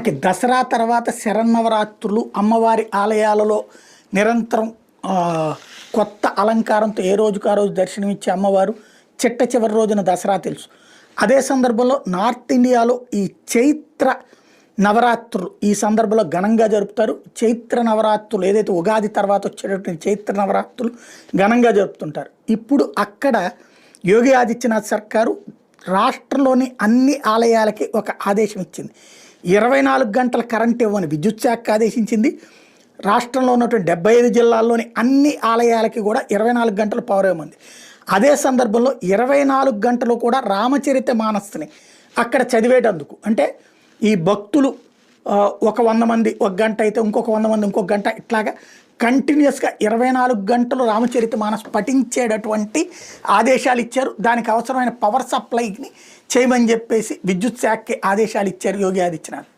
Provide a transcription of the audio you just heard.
మనకి దసరా తర్వాత శరన్నవరాత్రులు అమ్మవారి ఆలయాలలో నిరంతరం కొత్త అలంకారంతో ఏ రోజుకు ఆ రోజు దర్శనమిచ్చే అమ్మవారు చిట్ట చివరి రోజున దసరా తెలుసు. అదే సందర్భంలో నార్త్ ఇండియాలో ఈ చైత్ర నవరాత్రులు ఈ సందర్భంలో ఘనంగా జరుపుతారు. చైత్ర నవరాత్రులు ఏదైతే ఉగాది తర్వాత వచ్చేటటువంటి చైత్ర నవరాత్రులు ఘనంగా జరుపుతుంటారు. ఇప్పుడు అక్కడ యోగి ఆదిత్యనాథ్ సర్కారు రాష్ట్రంలోని అన్ని ఆలయాలకి ఒక ఆదేశం ఇచ్చింది. 24 గంటల కరెంట్ ఇవ్వని విద్యుత్ శాఖ ఆదేశించింది. రాష్ట్రంలో ఉన్నటువంటి 75 జిల్లాల్లోని అన్ని ఆలయాలకి కూడా 24 గంటల పవర్ ఇవ్వమంది. అదే సందర్భంలో 24 గంటలు కూడా రామచరిత మానస్ని అక్కడ చదివేటందుకు, అంటే ఈ భక్తులు ఒక 100 మంది ఒక గంట అయితే ఇంకొక 100 మంది ఇంకొక గంట, ఇట్లాగా కంటిన్యూస్గా 24 గంటలు రామచరిత మానస్ పఠించేటటువంటి ఆదేశాలు ఇచ్చారు. దానికి అవసరమైన పవర్ సప్లైని చేయమని చెప్పేసి విద్యుత్ శాఖకి ఆదేశాలు ఇచ్చారు యోగి ఆదిత్యనాథ్.